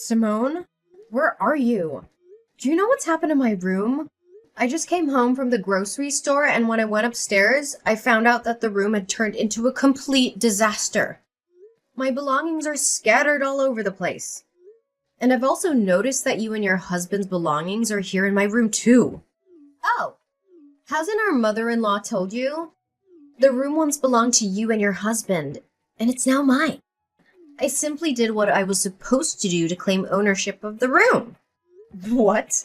Simone, where are you? Do you know what's happened to my room? I just came home from the grocery store, and when I went upstairs, I found out that the room had turned into a complete disaster. My belongings are scattered all over the place. And I've also noticed that you and your husband's belongings are here in my room too. Oh, hasn't our mother-in-law told you? The room once belonged to you and your husband, and it's now mine. I simply did what I was supposed to do to claim ownership of the room. What?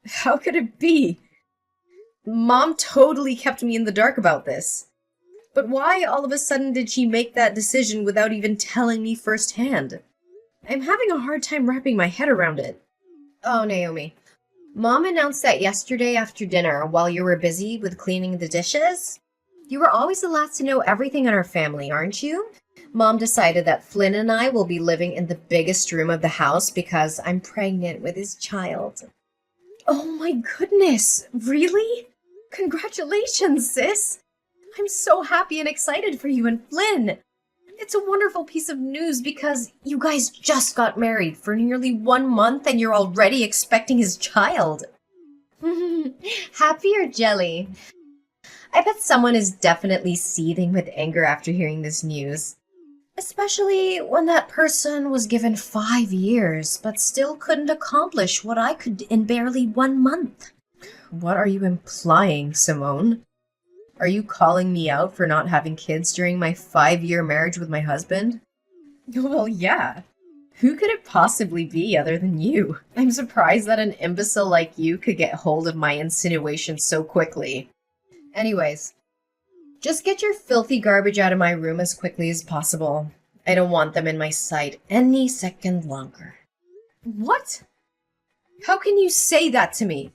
How could it be? Mom totally kept me in the dark about this. But why all of a sudden did she make that decision without even telling me firsthand? I'm having a hard time wrapping my head around it. Oh, Naomi. Mom announced that yesterday after dinner while you were busy with cleaning the dishes. You were always the last to know everything in our family, aren't you? Mom decided that Flynn and I will be living in the biggest room of the house because I'm pregnant with his child. Oh my goodness, really? Congratulations, sis! I'm so happy and excited for you and Flynn. It's a wonderful piece of news because you guys just got married for nearly 1 month and you're already expecting his child. Happy or jelly? I bet someone is definitely seething with anger after hearing this news. Especially when that person was given 5 years, but still couldn't accomplish what I could in barely 1 month. What are you implying, Simone? Are you calling me out for not having kids during my 5-year marriage with my husband? Well, yeah. Who could it possibly be other than you? I'm surprised that an imbecile like you could get hold of my insinuations so quickly. Anyways, just get your filthy garbage out of my room as quickly as possible. I don't want them in my sight any second longer. What? How can you say that to me?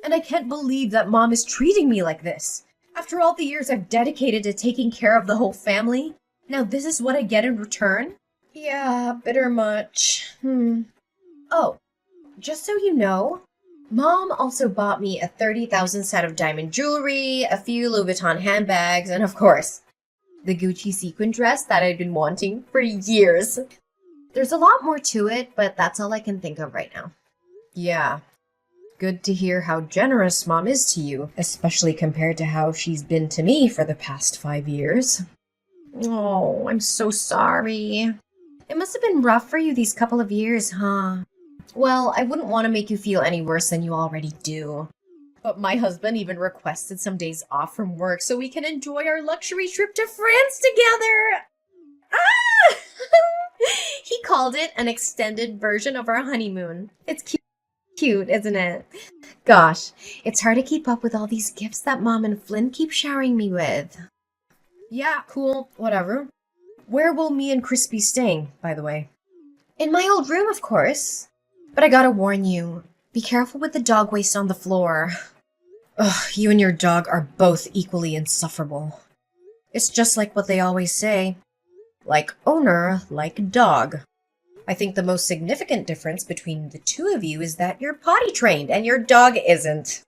And I can't believe that Mom is treating me like this. After all the years I've dedicated to taking care of the whole family, now this is what I get in return? Yeah, bitter much. Oh, just so you know, Mom also bought me a 30,000 set of diamond jewelry, a few Louis Vuitton handbags, and of course, the Gucci sequin dress that I'd been wanting for years. There's a lot more to it, but that's all I can think of right now. Yeah. Good to hear how generous Mom is to you, especially compared to how she's been to me for the past 5 years. Oh, I'm so sorry. It must have been rough for you these couple of years, huh? Well, I wouldn't want to make you feel any worse than you already do. But my husband even requested some days off from work so we can enjoy our luxury trip to France together! Ah! He called it an extended version of our honeymoon. It's cute, isn't it? Gosh, it's hard to keep up with all these gifts that Mom and Flynn keep showering me with. Yeah, cool, whatever. Where will me and Chris be staying, by the way? In my old room, of course. But I gotta warn you, be careful with the dog waste on the floor. Ugh, you and your dog are both equally insufferable. It's just like what they always say. Like owner, like dog. I think the most significant difference between the two of you is that you're potty trained and your dog isn't.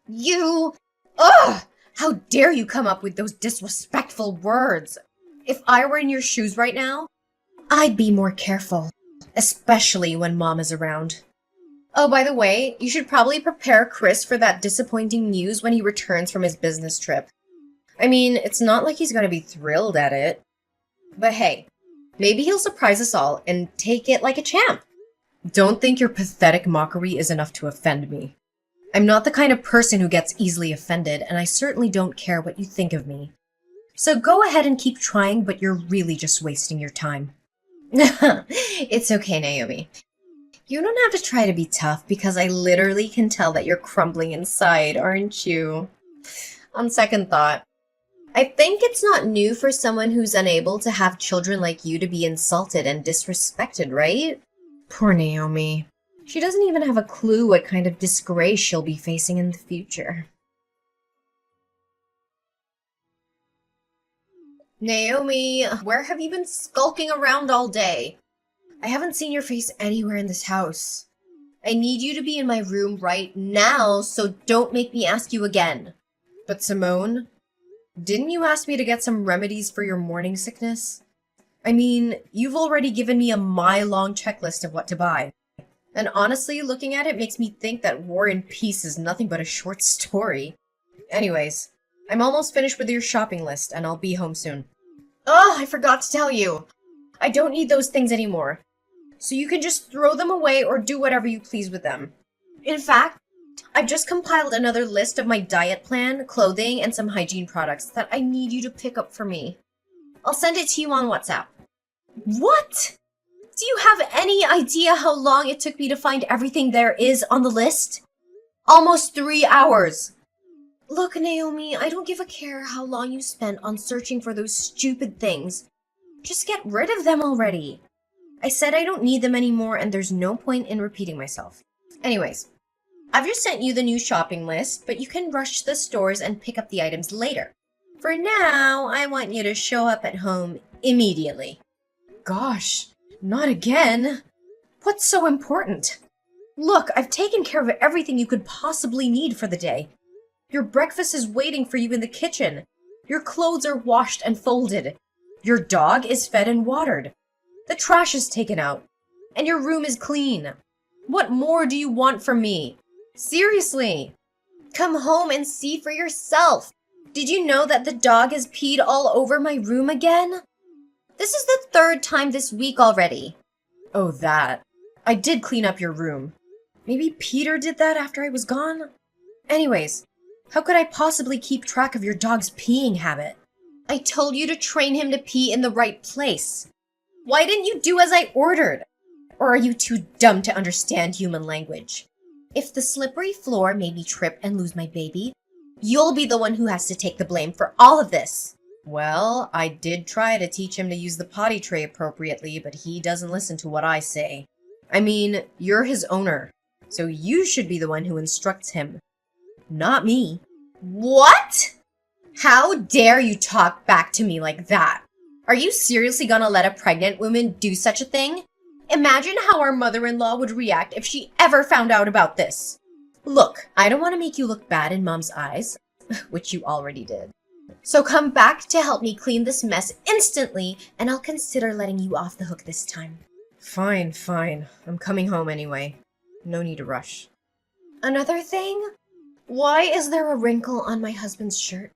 You... Ugh! How dare you come up with those disrespectful words? If I were in your shoes right now, I'd be more careful. Especially when Mom is around. Oh, by the way, you should probably prepare Chris for that disappointing news when he returns from his business trip. I mean, it's not like he's gonna be thrilled at it. But hey, maybe he'll surprise us all and take it like a champ. Don't think your pathetic mockery is enough to offend me. I'm not the kind of person who gets easily offended, and I certainly don't care what you think of me. So go ahead and keep trying, but you're really just wasting your time. It's okay, Naomi. You don't have to try to be tough because I literally can tell that you're crumbling inside, aren't you? On second thought, I think it's not new for someone who's unable to have children like you to be insulted and disrespected, right? Poor Naomi. She doesn't even have a clue what kind of disgrace she'll be facing in the future. Naomi, where have you been skulking around all day? I haven't seen your face anywhere in this house. I need you to be in my room right now, so don't make me ask you again. But Simone, didn't you ask me to get some remedies for your morning sickness? I mean, you've already given me a mile-long checklist of what to buy. And honestly, looking at it makes me think that War and Peace is nothing but a short story. Anyways, I'm almost finished with your shopping list, and I'll be home soon. Oh, I forgot to tell you. I don't need those things anymore. So you can just throw them away or do whatever you please with them. In fact, I've just compiled another list of my diet plan, clothing, and some hygiene products that I need you to pick up for me. I'll send it to you on WhatsApp. What? Do you have any idea how long it took me to find everything there is on the list? Almost 3 hours. Look, Naomi, I don't give a care how long you spent on searching for those stupid things. Just get rid of them already. I said I don't need them anymore, and there's no point in repeating myself. Anyways, I've just sent you the new shopping list, but you can rush to the stores and pick up the items later. For now, I want you to show up at home immediately. Gosh, not again. What's so important? Look, I've taken care of everything you could possibly need for the day. Your breakfast is waiting for you in the kitchen. Your clothes are washed and folded. Your dog is fed and watered. The trash is taken out. And your room is clean. What more do you want from me? Seriously. Come home and see for yourself. Did you know that the dog has peed all over my room again? This is the 3rd time this week already. Oh, that. I did clean up your room. Maybe Peter did that after I was gone? Anyways, how could I possibly keep track of your dog's peeing habit? I told you to train him to pee in the right place. Why didn't you do as I ordered? Or are you too dumb to understand human language? If the slippery floor made me trip and lose my baby, you'll be the one who has to take the blame for all of this. Well, I did try to teach him to use the potty tray appropriately, but he doesn't listen to what I say. I mean, you're his owner, so you should be the one who instructs him. Not me. What? How dare you talk back to me like that? Are you seriously gonna let a pregnant woman do such a thing? Imagine how our mother-in-law would react if she ever found out about this. Look, I don't want to make you look bad in Mom's eyes, which you already did. So come back to help me clean this mess instantly, and I'll consider letting you off the hook this time. Fine. I'm coming home anyway. No need to rush. Another thing? Why is there a wrinkle on my husband's shirt?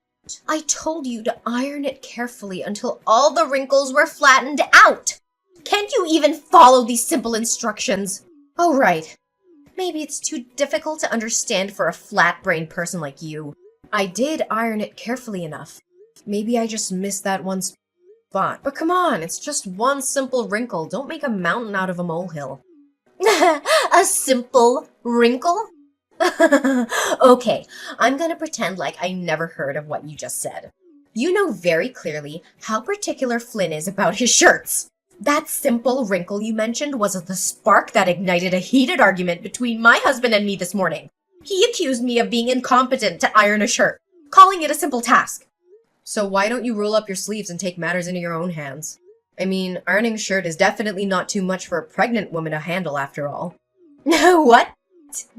I told you to iron it carefully until all the wrinkles were flattened out. Can't you even follow these simple instructions? Oh, right. Maybe it's too difficult to understand for a flat-brained person like you. I did iron it carefully enough. Maybe I just missed that one spot. But come on, it's just one simple wrinkle. Don't make a mountain out of a molehill. A simple wrinkle? Okay, I'm gonna pretend like I never heard of what you just said. You know very clearly how particular Flynn is about his shirts. That simple wrinkle you mentioned was the spark that ignited a heated argument between my husband and me this morning. He accused me of being incompetent to iron a shirt, calling it a simple task. So why don't you roll up your sleeves and take matters into your own hands? I mean, ironing a shirt is definitely not too much for a pregnant woman to handle after all. What?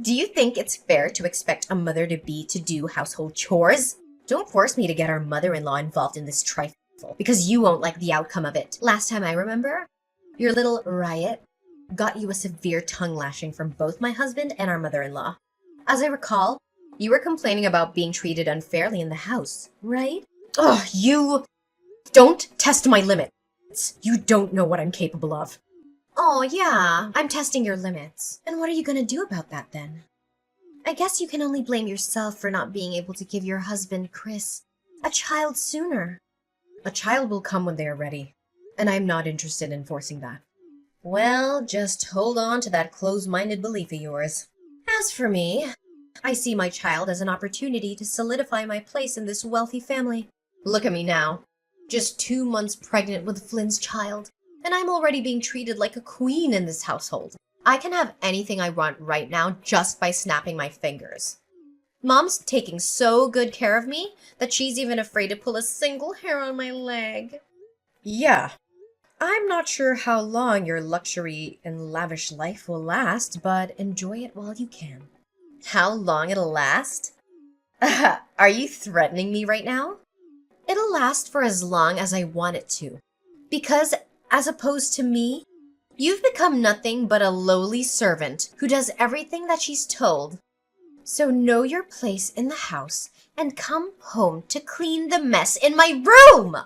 Do you think it's fair to expect a mother-to-be to do household chores? Don't force me to get our mother-in-law involved in this trifle, because you won't like the outcome of it. Last time I remember, your little riot got you a severe tongue lashing from both my husband and our mother-in-law. As I recall, you were complaining about being treated unfairly in the house, right? Ugh, you don't test my limits. You don't know what I'm capable of. Oh, yeah, I'm testing your limits. And what are you gonna do about that, then? I guess you can only blame yourself for not being able to give your husband, Chris, a child sooner. A child will come when they are ready, and I'm not interested in forcing that. Well, just hold on to that closed-minded belief of yours. As for me, I see my child as an opportunity to solidify my place in this wealthy family. Look at me now, just 2 months pregnant with Flynn's child. And I'm already being treated like a queen in this household. I can have anything I want right now just by snapping my fingers. Mom's taking so good care of me that she's even afraid to pull a single hair on my leg. Yeah, I'm not sure how long your luxury and lavish life will last, but enjoy it while you can. How long it'll last? Are you threatening me right now? It'll last for as long as I want it to. Because as opposed to me, You've become nothing but a lowly servant who does everything that she's told. So know your place in the house and come home to clean the mess in my room!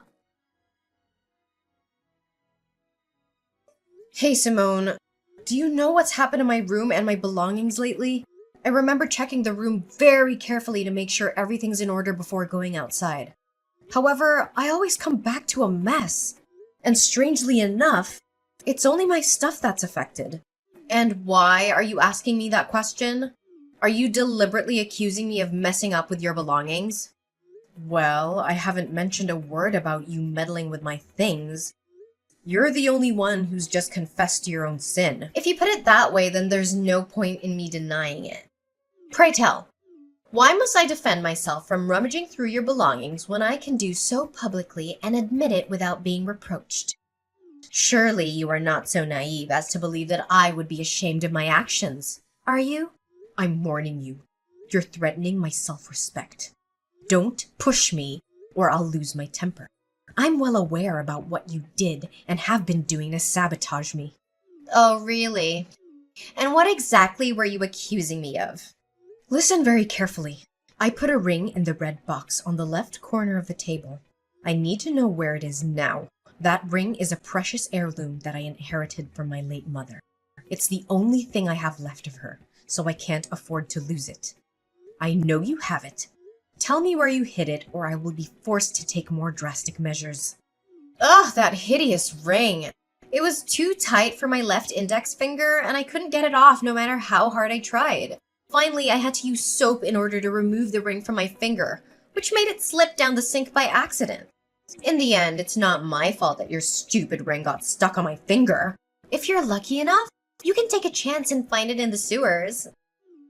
Hey, Simone, do you know what's happened to my room and my belongings lately? I remember checking the room very carefully to make sure everything's in order before going outside. However, I always come back to a mess. And strangely enough, it's only my stuff that's affected. And why are you asking me that question? Are you deliberately accusing me of messing up with your belongings? Well, I haven't mentioned a word about you meddling with my things. You're the only one who's just confessed to your own sin. If you put it that way, then there's no point in me denying it. Pray tell, why must I defend myself from rummaging through your belongings when I can do so publicly and admit it without being reproached? Surely you are not so naive as to believe that I would be ashamed of my actions, are you? I'm warning you. You're threatening my self-respect. Don't push me, or I'll lose my temper. I'm well aware about what you did and have been doing to sabotage me. Oh, really? And what exactly were you accusing me of? Listen very carefully. I put a ring in the red box on the left corner of the table. I need to know where it is now. That ring is a precious heirloom that I inherited from my late mother. It's the only thing I have left of her, so I can't afford to lose it. I know you have it. Tell me where you hid it, or I will be forced to take more drastic measures. Ugh, that hideous ring. It was too tight for my left index finger, and I couldn't get it off no matter how hard I tried. Finally, I had to use soap in order to remove the ring from my finger, which made it slip down the sink by accident. In the end, it's not my fault that your stupid ring got stuck on my finger. If you're lucky enough, you can take a chance and find it in the sewers.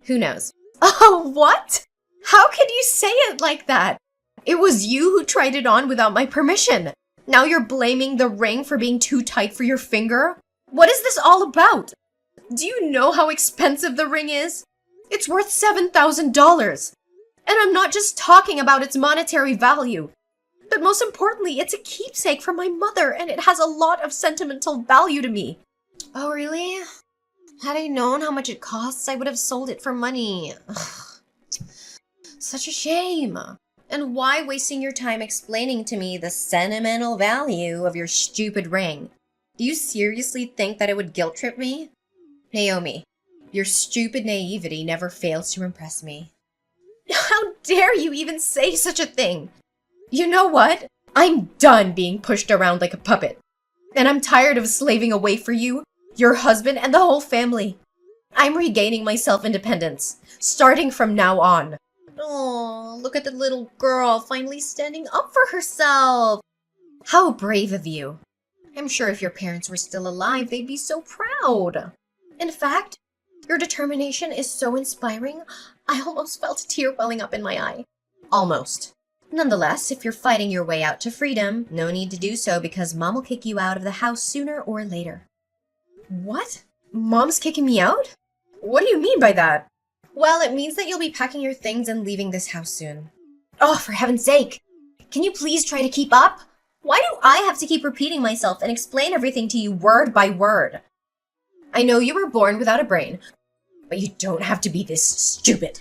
Who knows? Oh, what? How can you say it like that? It was you who tried it on without my permission. Now you're blaming the ring for being too tight for your finger? What is this all about? Do you know how expensive the ring is? It's worth $7,000. And I'm not just talking about its monetary value. But most importantly, it's a keepsake from my mother, and it has a lot of sentimental value to me. Oh, really? Had I known how much it costs, I would have sold it for money. Ugh. Such a shame. And why wasting your time explaining to me the sentimental value of your stupid ring? Do you seriously think that it would guilt trip me? Naomi, your stupid naivety never fails to impress me. How dare you even say such a thing? You know what? I'm done being pushed around like a puppet. And I'm tired of slaving away for you, your husband, and the whole family. I'm regaining my self-independence, starting from now on. Oh, look at the little girl finally standing up for herself. How brave of you. I'm sure if your parents were still alive, they'd be so proud. In fact, your determination is so inspiring, I almost felt a tear welling up in my eye. Almost. Nonetheless, if you're fighting your way out to freedom, no need to do so because Mom will kick you out of the house sooner or later. What? Mom's kicking me out? What do you mean by that? Well, it means that you'll be packing your things and leaving this house soon. Oh, for heaven's sake! Can you please try to keep up? Why do I have to keep repeating myself and explain everything to you word by word? I know you were born without a brain, but you don't have to be this stupid.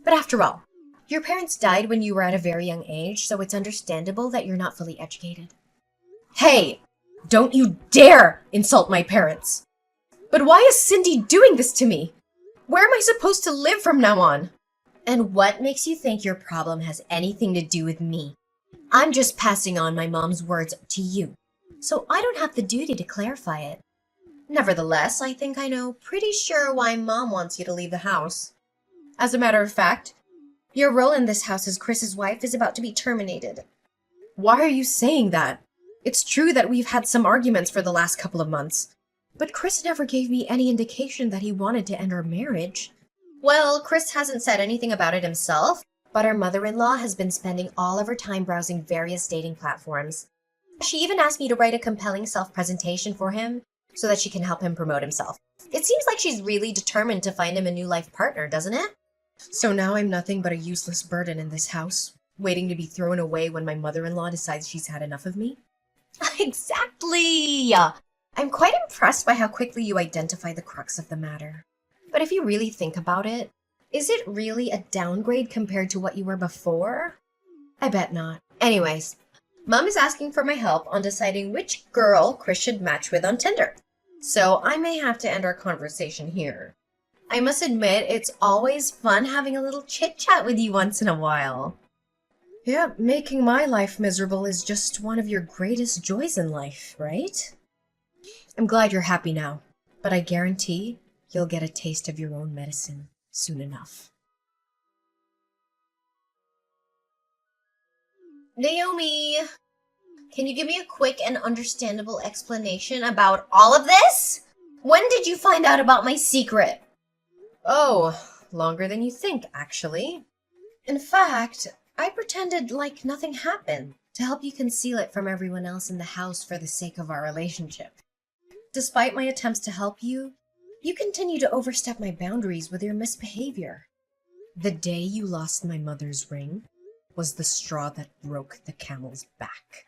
But after all, your parents died when you were at a very young age, so it's understandable that you're not fully educated. Hey, don't you dare insult my parents! But why is Cindy doing this to me? Where am I supposed to live from now on? And what makes you think your problem has anything to do with me? I'm just passing on my mom's words to you, so I don't have the duty to clarify it. Nevertheless, I think I know pretty sure why Mom wants you to leave the house. As a matter of fact, your role in this house as Chris's wife is about to be terminated. Why are you saying that? It's true that we've had some arguments for the last couple of months, but Chris never gave me any indication that he wanted to end our marriage. Well, Chris hasn't said anything about it himself, but our mother-in-law has been spending all of her time browsing various dating platforms. She even asked me to write a compelling self-presentation for him so that she can help him promote himself. It seems like she's really determined to find him a new life partner, doesn't it? So now I'm nothing but a useless burden in this house, waiting to be thrown away when my mother-in-law decides she's had enough of me? Exactly! I'm quite impressed by how quickly you identify the crux of the matter. But if you really think about it, is it really a downgrade compared to what you were before? I bet not. Anyways, Mom is asking for my help on deciding which girl Chris should match with on Tinder. So I may have to end our conversation here. I must admit, it's always fun having a little chit-chat with you once in a while. Yeah, making my life miserable is just one of your greatest joys in life, right? I'm glad you're happy now, but I guarantee you'll get a taste of your own medicine soon enough. Naomi, can you give me a quick and understandable explanation about all of this? When did you find out about my secret? Oh, longer than you think, actually. In fact, I pretended like nothing happened to help you conceal it from everyone else in the house for the sake of our relationship. Despite my attempts to help you, you continue to overstep my boundaries with your misbehavior. The day you lost my mother's ring was the straw that broke the camel's back.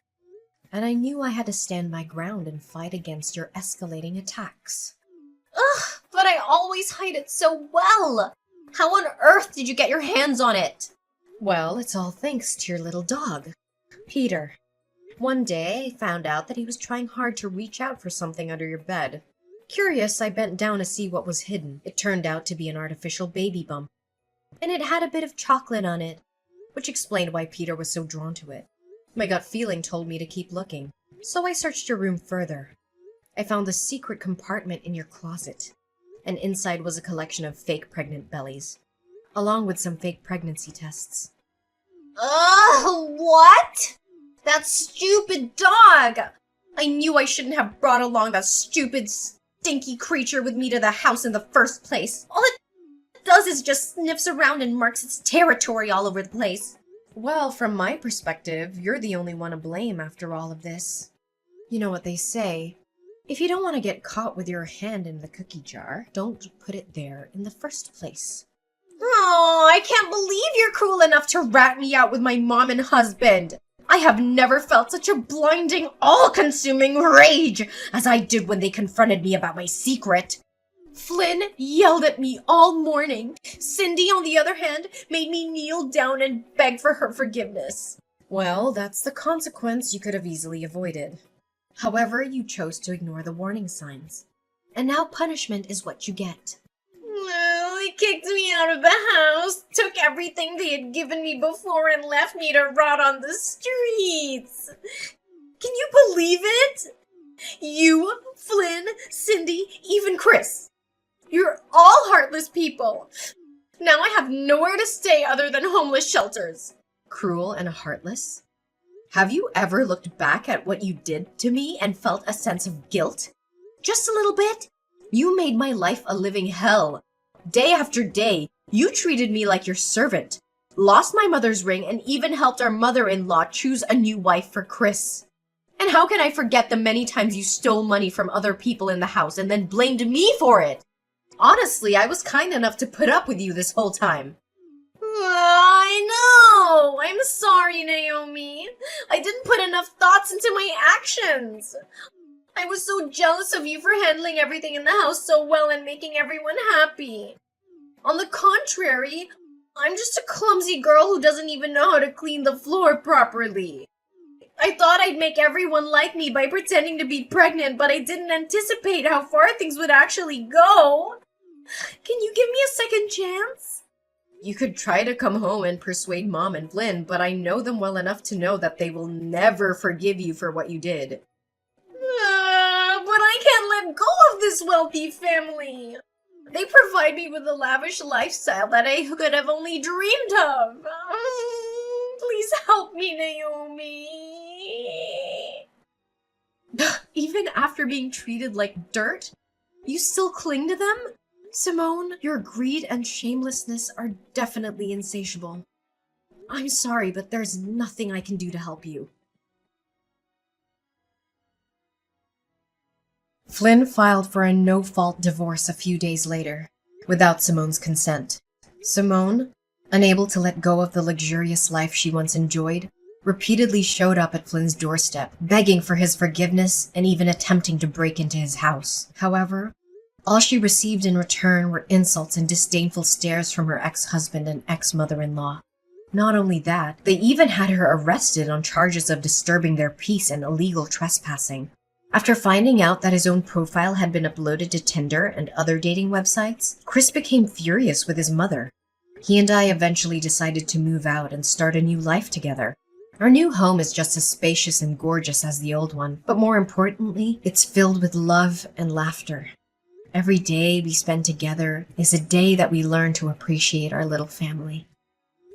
And I knew I had to stand my ground and fight against your escalating attacks. Ugh, but I always hide it so well! How on earth did you get your hands on it? Well, it's all thanks to your little dog, Peter. One day, I found out that he was trying hard to reach out for something under your bed. Curious, I bent down to see what was hidden. It turned out to be an artificial baby bump, and it had a bit of chocolate on it, which explained why Peter was so drawn to it. My gut feeling told me to keep looking, so I searched your room further. I found a secret compartment in your closet, and inside was a collection of fake pregnant bellies, along with some fake pregnancy tests. Ugh, what? That stupid dog! I knew I shouldn't have brought along that stupid, stinky creature with me to the house in the first place. All it does is just sniffs around and marks its territory all over the place. Well, from my perspective, you're the only one to blame after all of this. You know what they say, if you don't want to get caught with your hand in the cookie jar, don't put it there in the first place. Oh, I can't believe you're cruel enough to rat me out with my mom and husband. I have never felt such a blinding, all-consuming rage as I did when they confronted me about my secret. Flynn yelled at me all morning. Cindy, on the other hand, made me kneel down and beg for her forgiveness. Well, that's the consequence you could have easily avoided. However, you chose to ignore the warning signs. And now punishment is what you get. Well, they kicked me out of the house, took everything they had given me before, and left me to rot on the streets. Can you believe it? You, Flynn, Cindy, even Chris. You're all heartless people. Now I have nowhere to stay other than homeless shelters. Cruel and heartless? Have you ever looked back at what you did to me and felt a sense of guilt? Just a little bit? You made my life a living hell. Day after day, you treated me like your servant, lost my mother's ring, and even helped our mother-in-law choose a new wife for Chris. And how can I forget the many times you stole money from other people in the house and then blamed me for it? Honestly, I was kind enough to put up with you this whole time. I know! I'm sorry, Naomi. I didn't put enough thoughts into my actions. I was so jealous of you for handling everything in the house so well and making everyone happy. On the contrary, I'm just a clumsy girl who doesn't even know how to clean the floor properly. I thought I'd make everyone like me by pretending to be pregnant, but I didn't anticipate how far things would actually go. Can you give me a second chance? You could try to come home and persuade Mom and Flynn, but I know them well enough to know that they will never forgive you for what you did. But I can't let go of this wealthy family. They provide me with a lavish lifestyle that I could have only dreamed of. Please help me, Naomi. Even after being treated like dirt, you still cling to them? Simone, your greed and shamelessness are definitely insatiable. I'm sorry, but there's nothing I can do to help you. Flynn filed for a no-fault divorce a few days later, without Simone's consent. Simone, unable to let go of the luxurious life she once enjoyed, repeatedly showed up at Flynn's doorstep, begging for his forgiveness and even attempting to break into his house. However, all she received in return were insults and disdainful stares from her ex-husband and ex-mother-in-law. Not only that, they even had her arrested on charges of disturbing their peace and illegal trespassing. After finding out that his own profile had been uploaded to Tinder and other dating websites, Chris became furious with his mother. He and I eventually decided to move out and start a new life together. Our new home is just as spacious and gorgeous as the old one, but more importantly, it's filled with love and laughter. Every day we spend together is a day that we learn to appreciate our little family.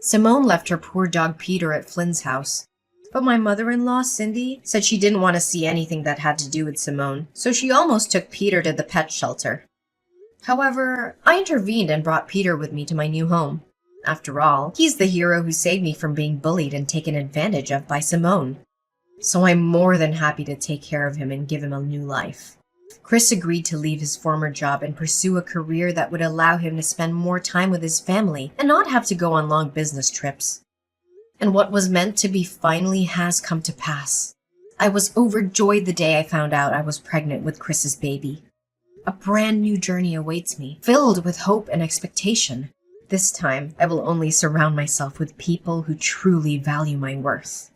Simone left her poor dog Peter at Flynn's house, but my mother-in-law, Cindy, said she didn't want to see anything that had to do with Simone, so she almost took Peter to the pet shelter. However, I intervened and brought Peter with me to my new home. After all, he's the hero who saved me from being bullied and taken advantage of by Simone. So I'm more than happy to take care of him and give him a new life. Chris agreed to leave his former job and pursue a career that would allow him to spend more time with his family and not have to go on long business trips. And what was meant to be finally has come to pass. I was overjoyed the day I found out I was pregnant with Chris's baby. A brand new journey awaits me, filled with hope and expectation. This time, I will only surround myself with people who truly value my worth.